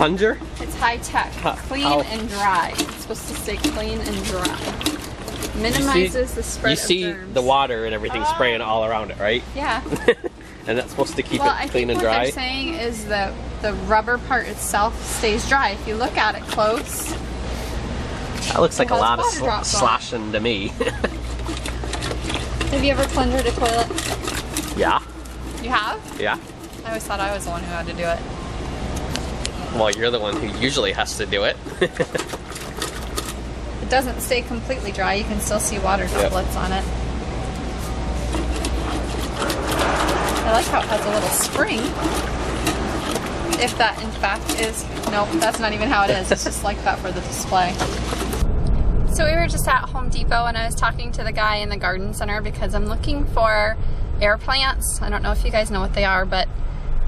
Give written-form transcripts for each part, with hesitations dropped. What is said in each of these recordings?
Plunger? It's high tech. Clean and dry. It's supposed to stay clean and dry. Minimizes the spread of germs. You see the water and everything spraying all around it, right? Yeah. And that's supposed to keep it clean and dry? What they're saying is that the rubber part itself stays dry. If you look at it close, that looks like a lot of sloshing to me. Have you ever plungered a toilet? Yeah. You have? Yeah. I always thought I was the one who had to do it. Well, you're the one who usually has to do it. It doesn't stay completely dry. You can still see water droplets on it. I like how it has a little spring. If that in fact is, nope, that's not even how it is. It's just like that for the display. So we were just at Home Depot and I was talking to the guy in the garden center because I'm looking for air plants. I don't know if you guys know what they are, but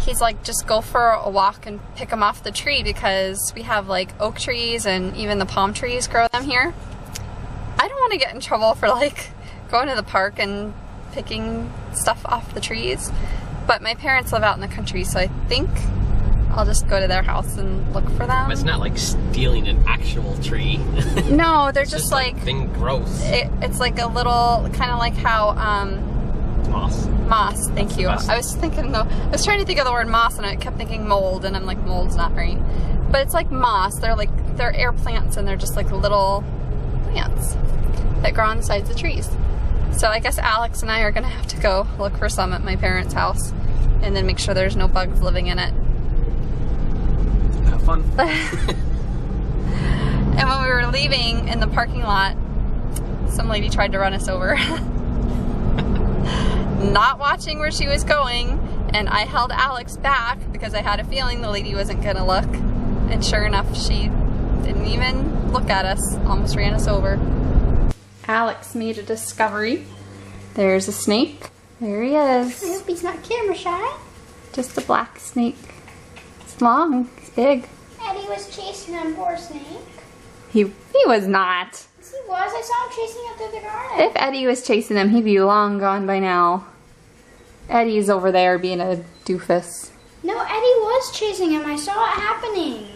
he's like, just go for a walk and pick them off the tree because we have like oak trees and even the palm trees grow them here. I don't want to get in trouble for like going to the park and picking stuff off the trees, but my parents live out in the country, so I think I'll just go to their house and look for them. But it's not like stealing an actual tree. No, they're just like thing gross. It's like a little, kind of like how moss. Moss, thank you. I was thinking though, I was trying to think of the word moss and I kept thinking mold, and I'm like, mold's not right. But it's like moss. They're air plants, and they're just like little plants that grow on the sides of trees. So I guess Alex and I are gonna have to go look for some at my parents' house and then make sure there's no bugs living in it. Have fun. And when we were leaving in the parking lot, some lady tried to run us over. Not watching where she was going, and I held Alex back because I had a feeling the lady wasn't gonna look. And sure enough, she didn't even look at us, almost ran us over. Alex made a discovery. There's a snake. There he is. I hope he's not camera shy. Just a black snake. It's long, it's big. Eddie was chasing him, poor snake. He was not. Yes, he was. I saw him chasing him through the garden. If Eddie was chasing him, he'd be long gone by now. Eddie's over there being a doofus. No, Eddie was chasing him. I saw it happening.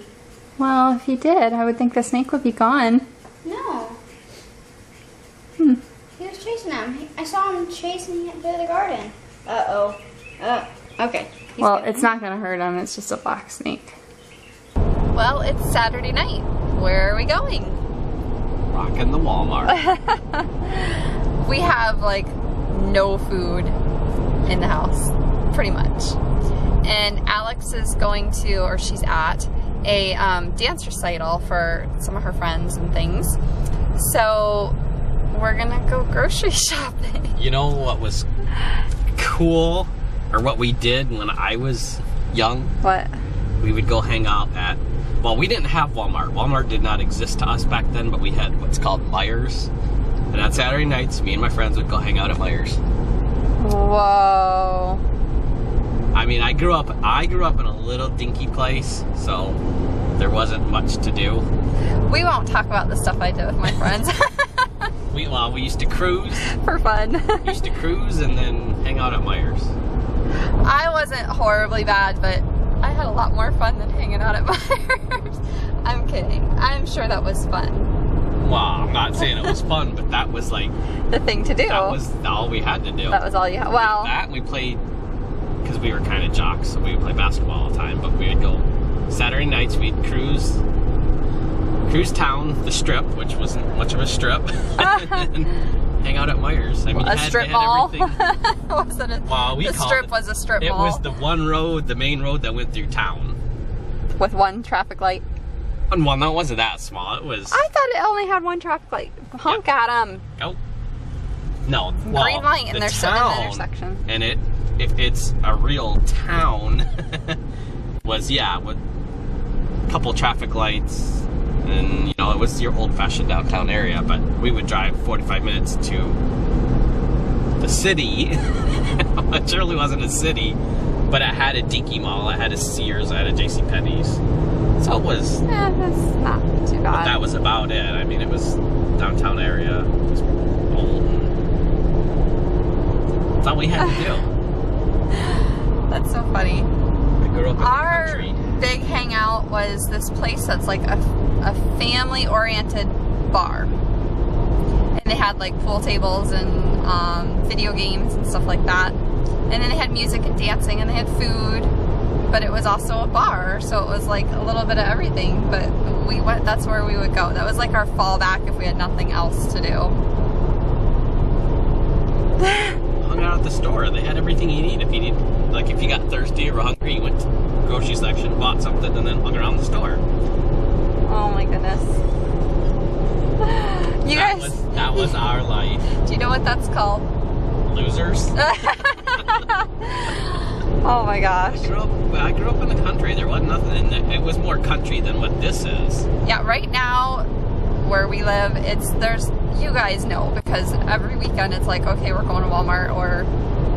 Well, if he did, I would think the snake would be gone. No. He was chasing him. I saw him chasing him through the garden. Uh-oh. Okay. Well, it's not going to hurt him. It's just a black snake. Well, it's Saturday night. Where are we going? Rocking the Walmart. We have like no food in the house, pretty much. And Alex is going to, or she's at, a dance recital for some of her friends and things. So we're gonna go grocery shopping. You know what was cool, or what we did when I was young? What? We would go hang out at, well, we didn't have Walmart. Walmart did not exist to us back then, but we had what's called Myers. And on Saturday nights, me and my friends would go hang out at Myers. Whoa. I mean, I grew up in a little dinky place, so there wasn't much to do. We won't talk about the stuff I did with my friends. We used to cruise. For fun. We used to cruise and then hang out at Myers. I wasn't horribly bad, but I had a lot more fun than hanging out at Myers. I'm kidding. I'm sure that was fun. Well, I'm not saying it was fun, but that was like the thing to do. That was all we had to do. That was all you had. Well, that we played, because we were kind of jocks, so we would play basketball all the time. But we would go Saturday nights. We'd cruise town, the Strip, which wasn't much of a strip, and hang out at Myers. I mean, a strip mall. Was it well, the strip was a strip mall. It was the one road, the main road that went through town, with one traffic light. Well, no, it wasn't that small. It was. I thought it only had one traffic light. Honk at them. Oh. No. Green light, and they're sitting in the intersection. And if it's a real town, was with a couple traffic lights, and it was your old-fashioned downtown area. But we would drive 45 minutes to the city. It surely wasn't a city, but it had a dinky mall. It had a Sears. It had a JCPenney's. So it was. Yeah, that's not too bad. But that was about it. I mean, it was downtown area. It was old. That's all we had to do. That's so funny. I grew up in the country. big hangout was this place that's like a family-oriented bar. And they had like pool tables and video games and stuff like that. And then they had music and dancing and they had food. But it was also a bar, so it was like a little bit of everything. But we went, that's where we would go. That was like our fallback if we had nothing else to do. Hung out at the store. They had everything you need. If you if you got thirsty or hungry, you went to the grocery section, bought something, and then hung around the store. Oh my goodness. You guys. That was our life. Do you know what that's called? Losers. Oh my gosh. I grew up in the country. There wasn't nothing. It was more country than what this is. Yeah, right now where we live, there's you guys know, because every weekend it's like, okay, we're going to Walmart or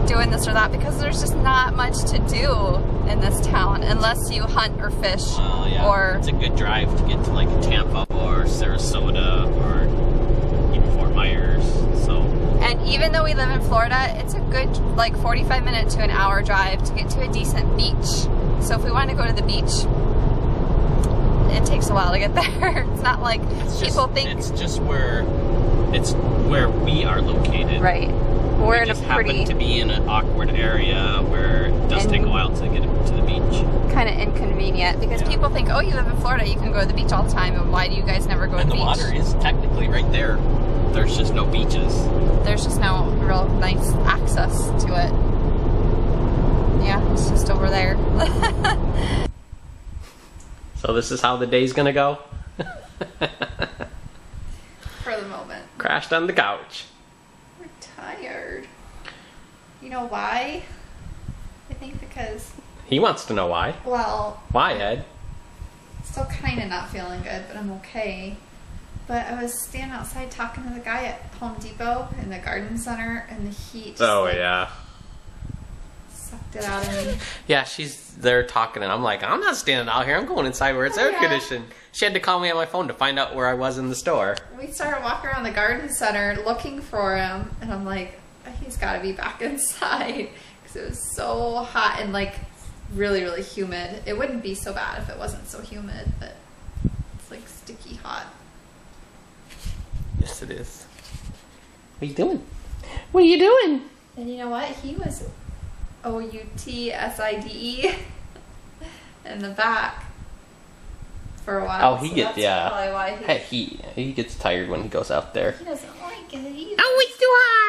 doing this or that, because there's just not much to do in this town unless you hunt or fish. Yeah. Or it's a good drive to get to like Tampa or Sarasota or even Fort Myers. So. And even though we live in Florida, it's a good like 45-minute to an hour drive to get to a decent beach. So if we want to go to the beach, it takes a while to get there. It's not like people think it's just where we are located. Right. We're in a pretty happen to be in an awkward area where it does take a while to get to the beach. Kind of inconvenient because people think, oh, you live in Florida, you can go to the beach all the time, and why do you guys never go to the beach? And the water is technically right there. There's just no beaches. There's just no real nice access to it. Yeah, it's just over there. So this is how the day's gonna go? For the moment. Crashed on the couch. We're tired. You know why? I think because... He wants to know why. Well... Why, Ed? Still kind of not feeling good, but I'm okay. But I was standing outside talking to the guy at Home Depot in the garden center, and the heat just sucked it out of me. Yeah, she's there talking, and I'm like, I'm not standing out here. I'm going inside where it's air conditioned. She had to call me on my phone to find out where I was in the store. We started walking around the garden center looking for him, and I'm like, he's got to be back inside because it was so hot and like really, really humid. It wouldn't be so bad if it wasn't so humid, but it's like sticky hot. Yes, it is. What are you doing? What are you doing? And you know what? He was OUTSIDE in the back for a while. Oh, he so gets, that's probably why he gets tired when he goes out there. He doesn't like it either. Oh, it's too hot!